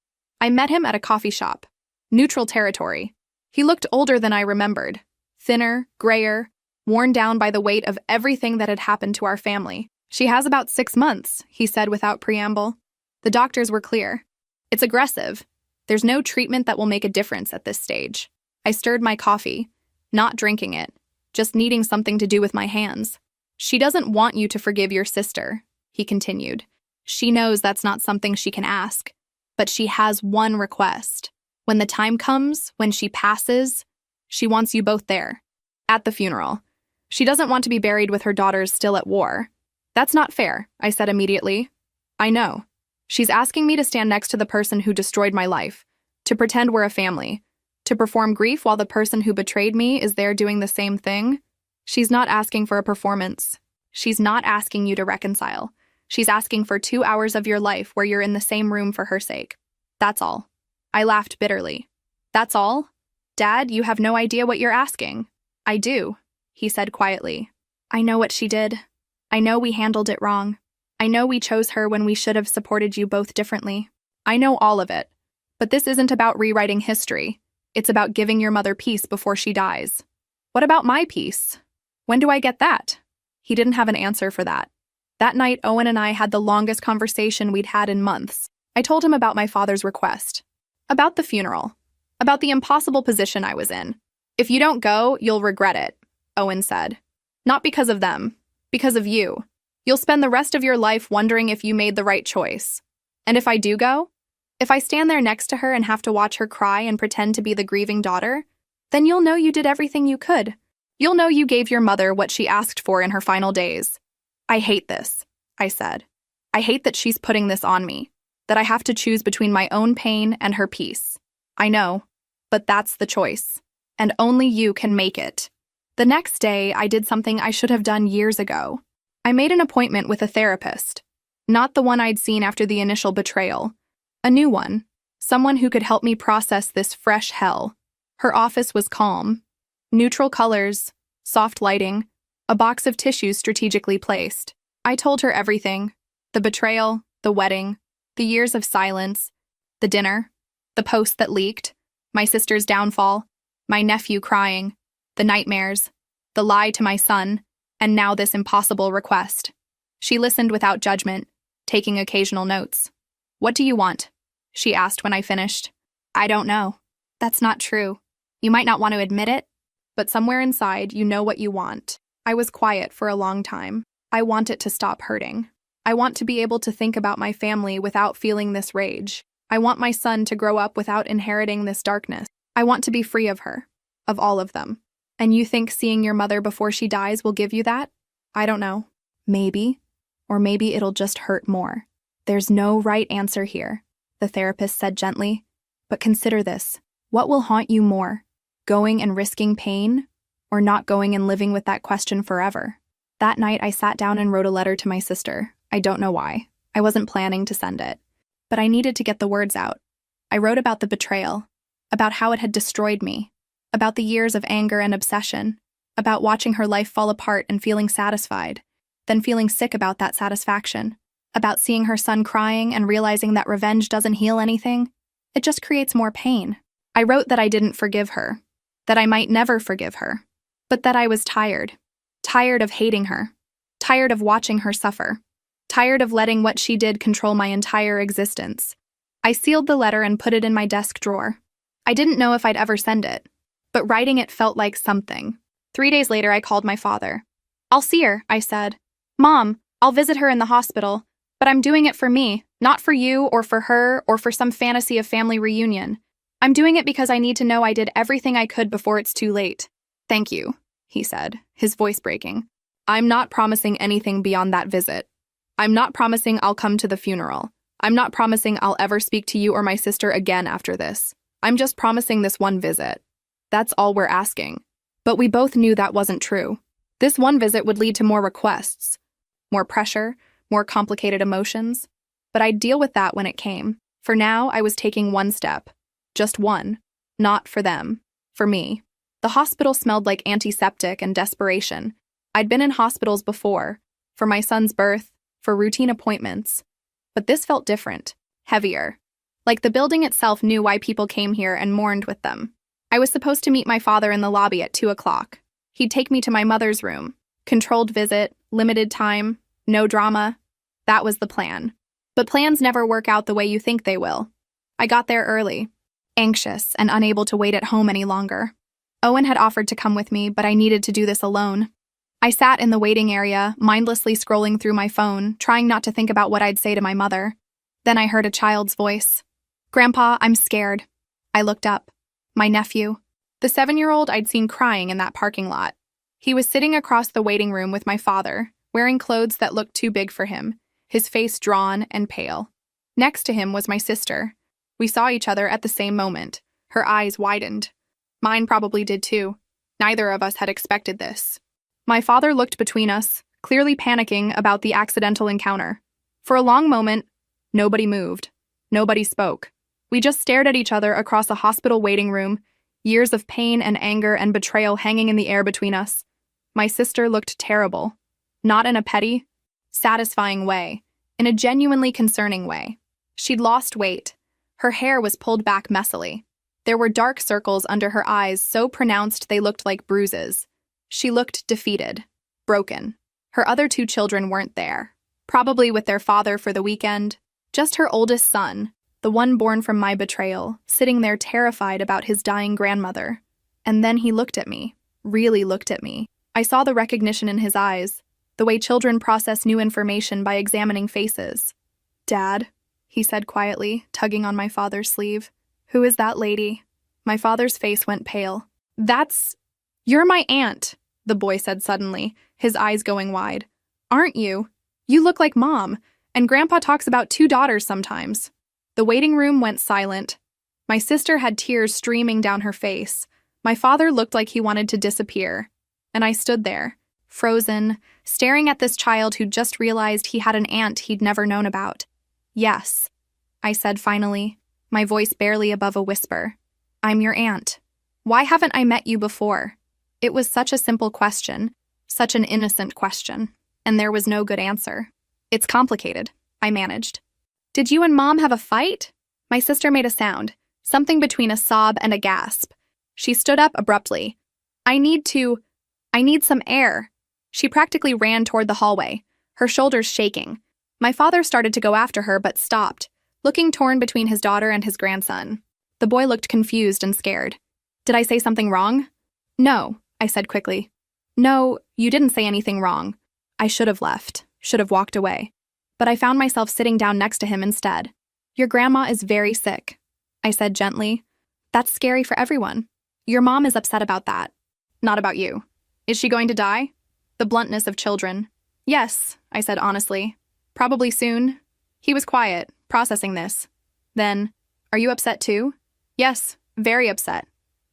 I met him at a coffee shop. Neutral territory. He looked older than I remembered. Thinner, grayer, worn down by the weight of everything that had happened to our family. She has about 6 months, he said without preamble. The doctors were clear. It's aggressive. There's no treatment that will make a difference at this stage. I stirred my coffee, not drinking it, just needing something to do with my hands. She doesn't want you to forgive your sister, he continued. She knows that's not something she can ask, but she has one request. When the time comes, when she passes, she wants you both there, at the funeral. She doesn't want to be buried with her daughters still at war. That's not fair, I said immediately. I know. She's asking me to stand next to the person who destroyed my life, to pretend we're a family, to perform grief while the person who betrayed me is there doing the same thing. She's not asking for a performance. She's not asking you to reconcile. She's asking for 2 hours of your life where you're in the same room for her sake. That's all. I laughed bitterly. That's all? Dad, you have no idea what you're asking. I do, he said quietly. I know what she did. I know we handled it wrong. I know we chose her when we should have supported you both differently. I know all of it. But this isn't about rewriting history. It's about giving your mother peace before she dies. What about my peace? When do I get that? He didn't have an answer for that. That night, Owen and I had the longest conversation we'd had in months. I told him about my father's request, about the funeral, about the impossible position I was in. If you don't go, you'll regret it, Owen said. Not because of them, because of you. You'll spend the rest of your life wondering if you made the right choice. And if I do go, if I stand there next to her and have to watch her cry and pretend to be the grieving daughter, then you'll know you did everything you could. You'll know you gave your mother what she asked for in her final days. I hate this, I said. I hate that she's putting this on me, that I have to choose between my own pain and her peace. I know, but that's the choice, and only you can make it. The next day, I did something I should have done years ago. I made an appointment with a therapist, not the one I'd seen after the initial betrayal. A new one, someone who could help me process this fresh hell. Her office was calm. Neutral colors, soft lighting, a box of tissues strategically placed. I told her everything. The betrayal, the wedding, the years of silence, the dinner, the post that leaked, my sister's downfall, my nephew crying, the nightmares, the lie to my son, and now this impossible request. She listened without judgment, taking occasional notes. What do you want? She asked when I finished. I don't know. That's not true. You might not want to admit it, but somewhere inside you know what you want. I was quiet for a long time. I want it to stop hurting. I want to be able to think about my family without feeling this rage. I want my son to grow up without inheriting this darkness. I want to be free of her, of all of them. And you think seeing your mother before she dies will give you that? I don't know. Maybe. Or maybe it'll just hurt more. There's no right answer here, the therapist said gently. But consider this. What will haunt you more? Going and risking pain? Or not going and living with that question forever? That night, I sat down and wrote a letter to my sister. I don't know why. I wasn't planning to send it. but I needed to get the words out. I wrote about the betrayal, about how it had destroyed me, about the years of anger and obsession, about watching her life fall apart and feeling satisfied, then feeling sick about that satisfaction, about seeing her son crying and realizing that revenge doesn't heal anything. It just creates more pain. I wrote that I didn't forgive her, that I might never forgive her, but that I was tired of hating her, tired of watching her suffer, tired of letting what she did control my entire existence. I sealed the letter and put it in my desk drawer. I didn't know if I'd ever send it, but writing it felt like something. 3 days later, I called my father. "I'll see her," I said. "Mom, I'll visit her in the hospital, but I'm doing it for me, not for you or for her or for some fantasy of family reunion. I'm doing it because I need to know I did everything I could before it's too late." "Thank you," he said, his voice breaking. "I'm not promising anything beyond that visit. I'm not promising I'll come to the funeral. I'm not promising I'll ever speak to you or my sister again after this. I'm just promising this one visit. That's all we're asking." But we both knew that wasn't true. This one visit would lead to more requests, more pressure, more complicated emotions. But I'd deal with that when it came. For now, I was taking one step. Just one. Not for them. For me. The hospital smelled like antiseptic and desperation. I'd been in hospitals before, for my son's birth, for routine appointments. But this felt different, heavier. Like the building itself knew why people came here and mourned with them. I was supposed to meet my father in the lobby at 2 o'clock. He'd take me to my mother's room. Controlled visit, limited time, no drama. That was the plan. But plans never work out the way you think they will. I got there early, anxious and unable to wait at home any longer. Owen had offered to come with me, but I needed to do this alone. I sat in the waiting area, mindlessly scrolling through my phone, trying not to think about what I'd say to my mother. Then I heard a child's voice. "Grandpa, I'm scared." I looked up. My nephew. The 7-year-old I'd seen crying in that parking lot. He was sitting across the waiting room with my father, wearing clothes that looked too big for him, his face drawn and pale. Next to him was my sister. We saw each other at the same moment. Her eyes widened. Mine probably did too. Neither of us had expected this. My father looked between us, clearly panicking about the accidental encounter. For a long moment, nobody moved. Nobody spoke. We just stared at each other across a hospital waiting room, years of pain and anger and betrayal hanging in the air between us. My sister looked terrible. Not in a petty, satisfying way, in a genuinely concerning way. She'd lost weight. Her hair was pulled back messily. There were dark circles under her eyes so pronounced they looked like bruises. She looked defeated, broken. Her other 2 children weren't there, probably with their father for the weekend. Just her oldest son, the one born from my betrayal, sitting there terrified about his dying grandmother. And then he looked at me, really looked at me. I saw the recognition in his eyes, the way children process new information by examining faces. "Dad," he said quietly, tugging on my father's sleeve. "Who is that lady?" My father's face went pale. "You're my aunt," the boy said suddenly, his eyes going wide. "Aren't you? You look like Mom, and Grandpa talks about 2 daughters sometimes." The waiting room went silent. My sister had tears streaming down her face. My father looked like he wanted to disappear. And I stood there, frozen, staring at this child who'd just realized he had an aunt he'd never known about. "Yes," I said finally, my voice barely above a whisper. "I'm your aunt. Why haven't I met you before?" It was such a simple question, such an innocent question, and there was no good answer. "It's complicated," I managed. "Did you and Mom have a fight?" My sister made a sound, something between a sob and a gasp. She stood up abruptly. I need some air." She practically ran toward the hallway, her shoulders shaking. My father started to go after her but stopped, looking torn between his daughter and his grandson. The boy looked confused and scared. "Did I say something wrong?" "No," I said quickly. "No, you didn't say anything wrong. I should have left, should have walked away. But I found myself sitting down next to him instead. Your grandma is very sick," I said gently. "That's scary for everyone. Your mom is upset about that. Not about you. Is she going to die?" The bluntness of children. "Yes," I said honestly. "Probably soon." He was quiet, processing this. Then, "Are you upset too?" "Yes, very upset.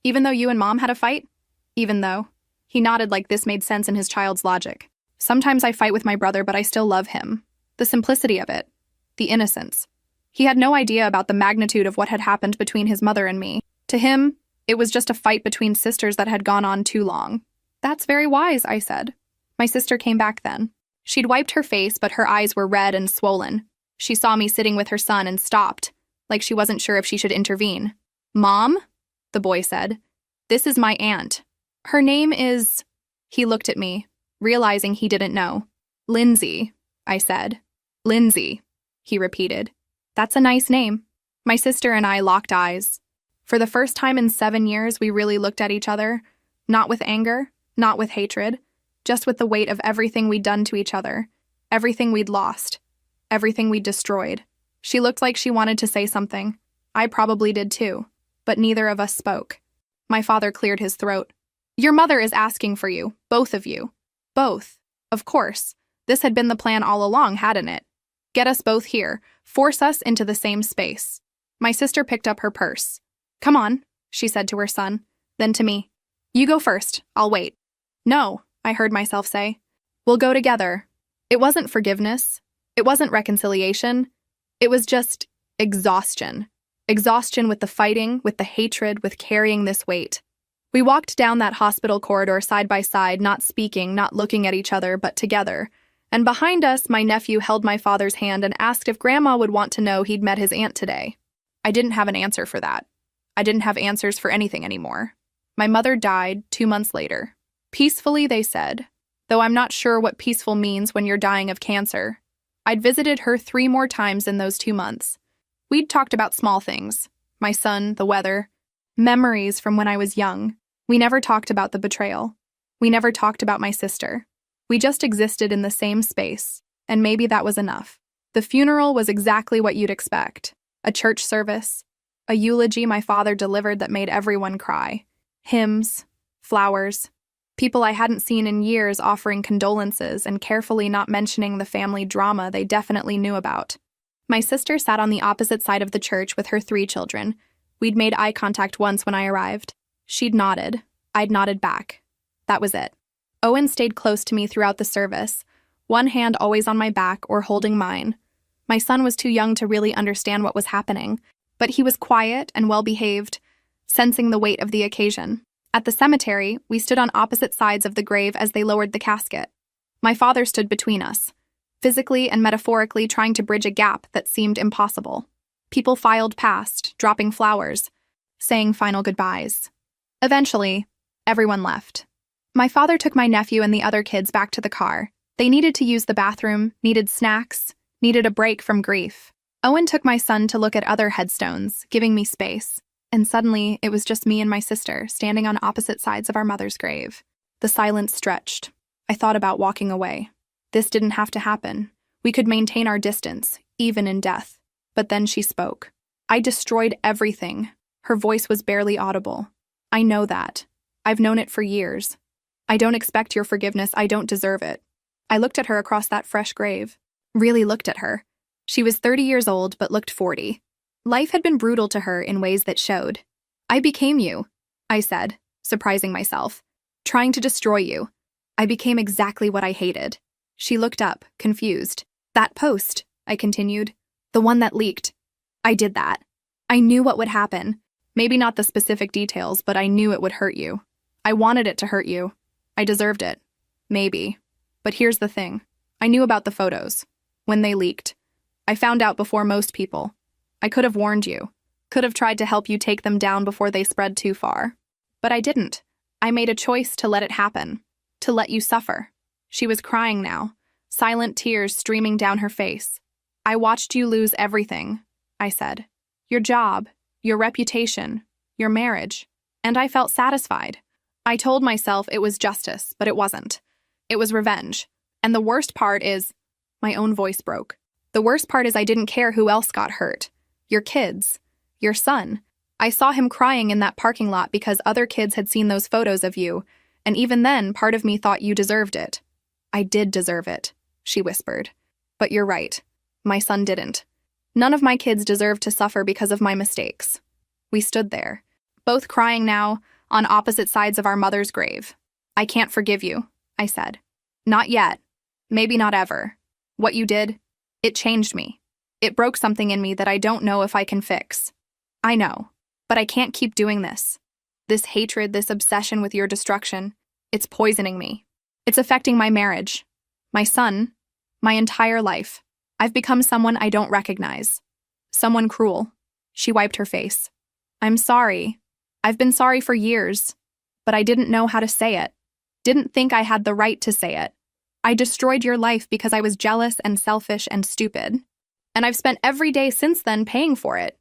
Even though you and Mom had a fight?" "Even though." He nodded like this made sense in his child's logic. "Sometimes I fight with my brother, but I still love him. The simplicity of it. The innocence. He had no idea about the magnitude of what had happened between his mother and me. To him, it was just a fight between sisters that had gone on too long. "That's very wise," I said. My sister came back then. She'd wiped her face, but her eyes were red and swollen. She saw me sitting with her son and stopped, like she wasn't sure if she should intervene. "Mom?" the boy said. "This is my aunt. Her name is—" He looked at me, realizing he didn't know. "Lindsay," I said. "Lindsay," he repeated. "That's a nice name." My sister and I locked eyes. For the first time in 7 years, we really looked at each other, not with anger, not with hatred, just with the weight of everything we'd done to each other, everything we'd lost, everything we'd destroyed. She looked like she wanted to say something. I probably did too, but neither of us spoke. My father cleared his throat. "Your mother is asking for you, both of you." Both. Of course. This had been the plan all along, hadn't it? Get us both here, force us into the same space. My sister picked up her purse. "Come on," she said to her son, then to me. "You go first, I'll wait." "No," I heard myself say. "We'll go together." It wasn't forgiveness. It wasn't reconciliation. It was just exhaustion. Exhaustion with the fighting, with the hatred, with carrying this weight. We walked down that hospital corridor side by side, not speaking, not looking at each other, but together. And behind us, my nephew held my father's hand and asked if Grandma would want to know he'd met his aunt today. I didn't have an answer for that. I didn't have answers for anything anymore. My mother died 2 months later. Peacefully, they said, though I'm not sure what peaceful means when you're dying of cancer. I'd visited her 3 more times in those 2 months. We'd talked about small things. My son, the weather, memories from when I was young. We never talked about the betrayal. We never talked about my sister. We just existed in the same space, and maybe that was enough. The funeral was exactly what you'd expect. A church service, a eulogy my father delivered that made everyone cry. Hymns, flowers, people I hadn't seen in years offering condolences and carefully not mentioning the family drama they definitely knew about. My sister sat on the opposite side of the church with her 3 children. We'd made eye contact once when I arrived. She'd nodded. I'd nodded back. That was it. Owen stayed close to me throughout the service, one hand always on my back or holding mine. My son was too young to really understand what was happening, but he was quiet and well-behaved, sensing the weight of the occasion. At the cemetery, we stood on opposite sides of the grave as they lowered the casket. My father stood between us, physically and metaphorically trying to bridge a gap that seemed impossible. People filed past, dropping flowers, saying final goodbyes. Eventually, everyone left. My father took my nephew and the other kids back to the car. They needed to use the bathroom, needed snacks, needed a break from grief. Owen took my son to look at other headstones, giving me space. And suddenly, it was just me and my sister, standing on opposite sides of our mother's grave. The silence stretched. I thought about walking away. This didn't have to happen. We could maintain our distance, even in death. But then she spoke. "I destroyed everything." Her voice was barely audible. "I know that. I've known it for years. I don't expect your forgiveness. I don't deserve it." I looked at her across that fresh grave. Really looked at her. She was 30 years old, but looked 40. Life had been brutal to her in ways that showed. "I became you," I said, surprising myself. "Trying to destroy you. I became exactly what I hated." She looked up, confused. "That post," I continued. "The one that leaked. I did that. I knew what would happen. Maybe not the specific details, but I knew it would hurt you. I wanted it to hurt you. I deserved it. Maybe. But here's the thing. I knew about the photos. When they leaked. I found out before most people. I could have warned you. Could have tried to help you take them down before they spread too far. But I didn't. I made a choice to let it happen. To let you suffer." She was crying now, silent tears streaming down her face. "I watched you lose everything," I said. "Your job, your reputation, your marriage. And I felt satisfied. I told myself it was justice, but it wasn't. It was revenge. And the worst part is—" My own voice broke. "The worst part is I didn't care who else got hurt. Your kids. Your son. I saw him crying in that parking lot because other kids had seen those photos of you, and even then, part of me thought you deserved it." "I did deserve it," she whispered. "But you're right. My son didn't. None of my kids deserved to suffer because of my mistakes." We stood there, both crying now, on opposite sides of our mother's grave. "I can't forgive you," I said. "Not yet. Maybe not ever. What you did, it changed me. It broke something in me that I don't know if I can fix. I know, but I can't keep doing this. This hatred, this obsession with your destruction, it's poisoning me. It's affecting my marriage, my son, my entire life. I've become someone I don't recognize. Someone cruel. She wiped her face. I'm sorry. I've been sorry for years, but I didn't know how to say it. Didn't think I had the right to say it. I destroyed your life because I was jealous and selfish and stupid. And I've spent every day since then paying for it.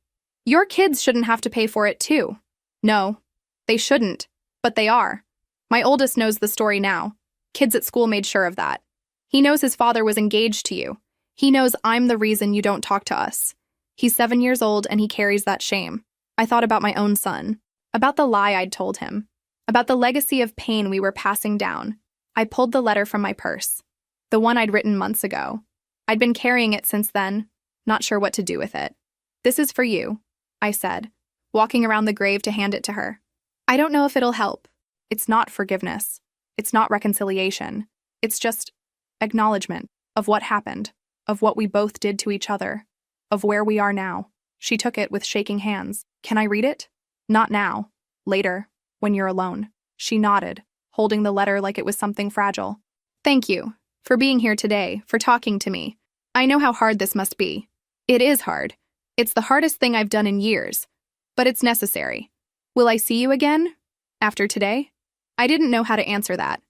Your kids shouldn't have to pay for it too. No, they shouldn't, but they are. My oldest knows the story now. Kids at school made sure of that. He knows his father was engaged to you. He knows I'm the reason you don't talk to us. He's 7 years old and he carries that shame. I thought about my own son, about the lie I'd told him, about the legacy of pain we were passing down. I pulled the letter from my purse, the one I'd written months ago. I'd been carrying it since then, not sure what to do with it. This is for you, I said, walking around the grave to hand it to her. I don't know if it'll help. It's not forgiveness. It's not reconciliation. It's just acknowledgement of what happened, of what we both did to each other, of where we are now. She took it with shaking hands. Can I read it? Not now. Later, when you're alone. She nodded, holding the letter like it was something fragile. Thank you for being here today, for talking to me. I know how hard this must be. It is hard. It's the hardest thing I've done in years, but it's necessary. Will I see you again? After today? I didn't know how to answer that.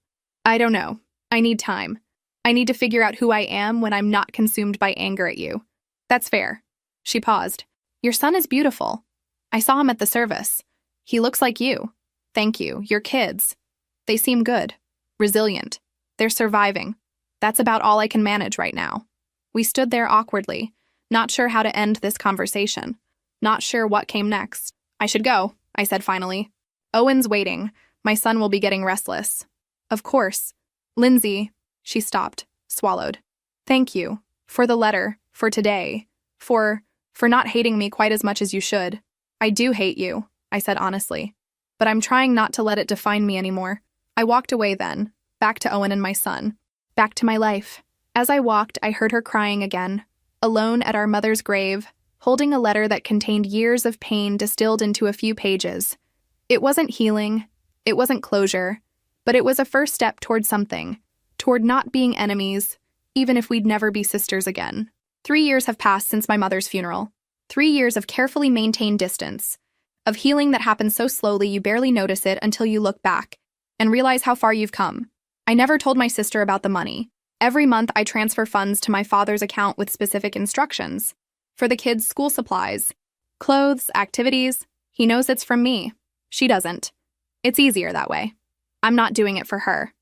I don't know. I need time. I need to figure out who I am when I'm not consumed by anger at you. That's fair. She paused. Your son is beautiful. I saw him at the service. He looks like you. Thank you. Your kids. They seem good. Resilient. They're surviving. That's about all I can manage right now. We stood there awkwardly, not sure how to end this conversation. Not sure what came next. I should go, I said finally. Owen's waiting. My son will be getting restless. Of course. Lindsay. She stopped, swallowed. Thank you. For the letter. For today. For not hating me quite as much as you should. I do hate you, I said honestly. But I'm trying not to let it define me anymore. I walked away then, back to Owen and my son. Back to my life. As I walked, I heard her crying again, alone at our mother's grave, holding a letter that contained years of pain distilled into a few pages. It wasn't healing, it wasn't closure, but it was a first step toward something, toward not being enemies, even if we'd never be sisters again. 3 years have passed since my mother's funeral. 3 years of carefully maintained distance, of healing that happens so slowly you barely notice it until you look back and realize how far you've come. I never told my sister about the money. Every month I transfer funds to my father's account with specific instructions. For the kids' school supplies, clothes, activities. He knows it's from me. She doesn't. It's easier that way. I'm not doing it for her.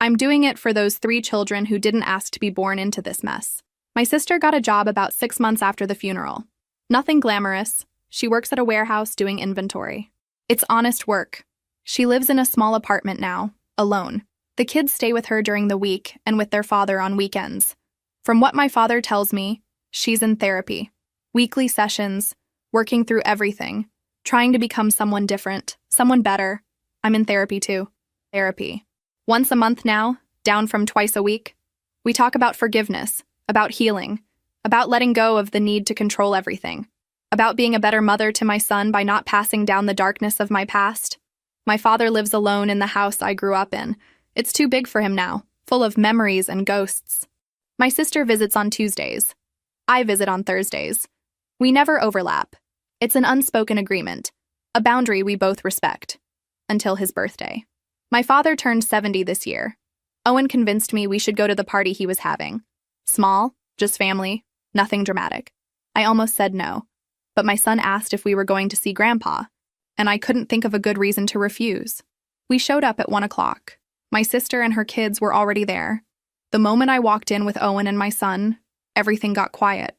I'm doing it for those 3 children who didn't ask to be born into this mess. My sister got a job about 6 months after the funeral. Nothing glamorous. She works at a warehouse doing inventory. It's honest work. She lives in a small apartment now, alone. The kids stay with her during the week and with their father on weekends. From what my father tells me, she's in therapy. Weekly sessions, working through everything, trying to become someone different, someone better. I'm in therapy too. Therapy. Once a month now, down from twice a week. We talk about forgiveness, about healing, about letting go of the need to control everything, about being a better mother to my son by not passing down the darkness of my past. My father lives alone in the house I grew up in. It's too big for him now, full of memories and ghosts. My sister visits on Tuesdays. I visit on Thursdays. We never overlap. It's an unspoken agreement, a boundary we both respect. Until his birthday. My father turned 70 this year. Owen convinced me we should go to the party he was having. Small, just family, nothing dramatic. I almost said no, but my son asked if we were going to see Grandpa, and I couldn't think of a good reason to refuse. We showed up at 1 o'clock. My sister and her kids were already there. The moment I walked in with Owen and my son, everything got quiet.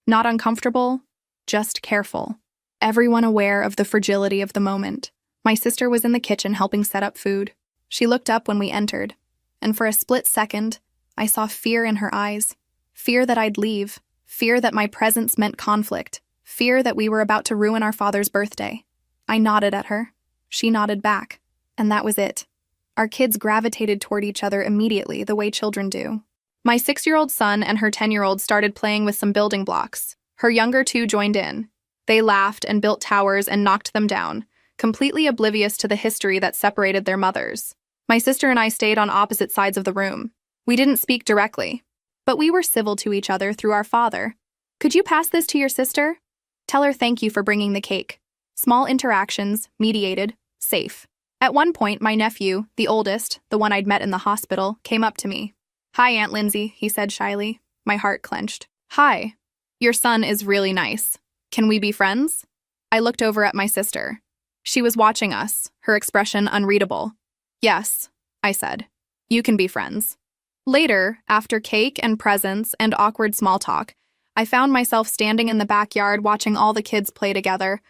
Not uncomfortable, just careful. Everyone aware of the fragility of the moment. My sister was in the kitchen helping set up food. She looked up when we entered, and for a split second, I saw fear in her eyes. Fear that I'd leave. Fear that my presence meant conflict. Fear that we were about to ruin our father's birthday. I nodded at her. She nodded back. And that was it. Our kids gravitated toward each other immediately, the way children do. My 6-year-old son and her 10-year-old started playing with some building blocks. Her younger two joined in. They laughed and built towers and knocked them down, completely oblivious to the history that separated their mothers. My sister and I stayed on opposite sides of the room. We didn't speak directly, but we were civil to each other through our father. Could you pass this to your sister? Tell her thank you for bringing the cake. Small interactions, mediated, safe. At one point, my nephew, the oldest, the one I'd met in the hospital, came up to me. "Hi, Aunt Lindsay," he said shyly. My heart clenched. "Hi. Your son is really nice. Can we be friends?" I looked over at my sister. She was watching us, her expression unreadable. "Yes," I said. "You can be friends." Later, after cake and presents and awkward small talk, I found myself standing in the backyard watching all the kids play together.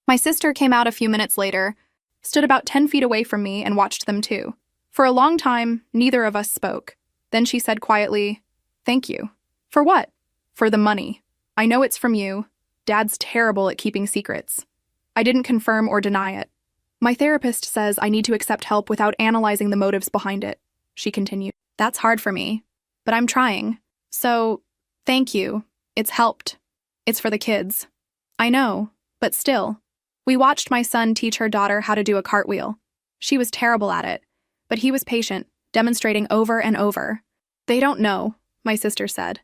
My sister came out a few minutes later, stood about 10 feet away from me, and watched them too. For a long time, neither of us spoke. Then she said quietly, "Thank you." "For what?" "For the money. I know it's from you. Dad's terrible at keeping secrets." I didn't confirm or deny it. "My therapist says I need to accept help without analyzing the motives behind it," she continued. "That's hard for me, but I'm trying. So, thank you. It's helped. It's for the kids." "I know, but still." We watched my son teach her daughter how to do a cartwheel. She was terrible at it, but he was patient, demonstrating over and over. "They don't know," my sister said.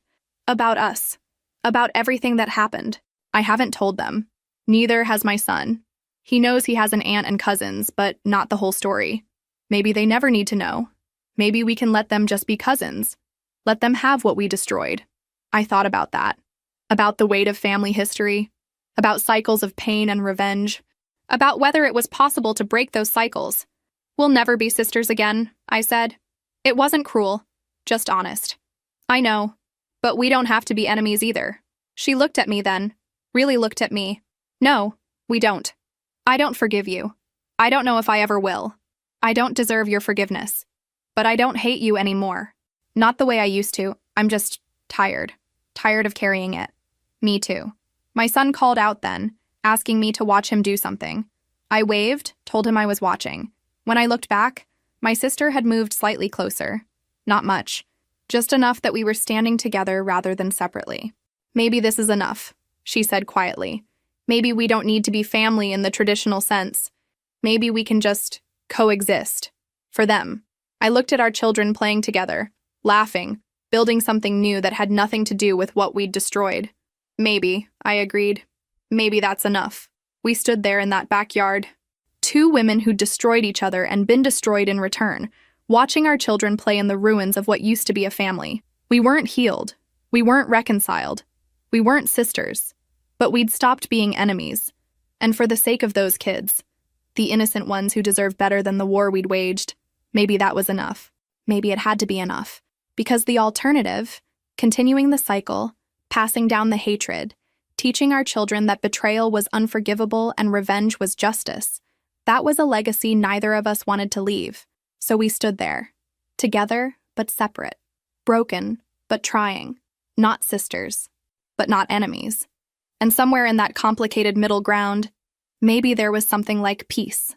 "About us. About everything that happened. I haven't told them. Neither has my son. He knows he has an aunt and cousins, but not the whole story. Maybe they never need to know. Maybe we can let them just be cousins. Let them have what we destroyed." I thought about that. About the weight of family history. About cycles of pain and revenge. About whether it was possible to break those cycles. "We'll never be sisters again," I said. It wasn't cruel, just honest. "I know, but we don't have to be enemies either." She looked at me then, really looked at me. "No, we don't. I don't forgive you. I don't know if I ever will. I don't deserve your forgiveness. But I don't hate you anymore. Not the way I used to. I'm just tired. Tired of carrying it." "Me too." My son called out then, asking me to watch him do something. I waved, told him I was watching. When I looked back, my sister had moved slightly closer. Not much. Just enough that we were standing together rather than separately. "Maybe this is enough," she said quietly. "Maybe we don't need to be family in the traditional sense. Maybe we can just coexist. For them." I looked at our children playing together, laughing, building something new that had nothing to do with what we'd destroyed. "Maybe," I agreed. "Maybe that's enough." We stood there in that backyard. Two women who'd destroyed each other and been destroyed in return, watching our children play in the ruins of what used to be a family. We weren't healed. We weren't reconciled. We weren't sisters. But we'd stopped being enemies. And for the sake of those kids, the innocent ones who deserve better than the war we'd waged, maybe that was enough. Maybe it had to be enough. Because the alternative, continuing the cycle, passing down the hatred, teaching our children that betrayal was unforgivable and revenge was justice, that was a legacy neither of us wanted to leave. So we stood there, together but separate, broken but trying, not sisters, but not enemies. And somewhere in that complicated middle ground, maybe there was something like peace.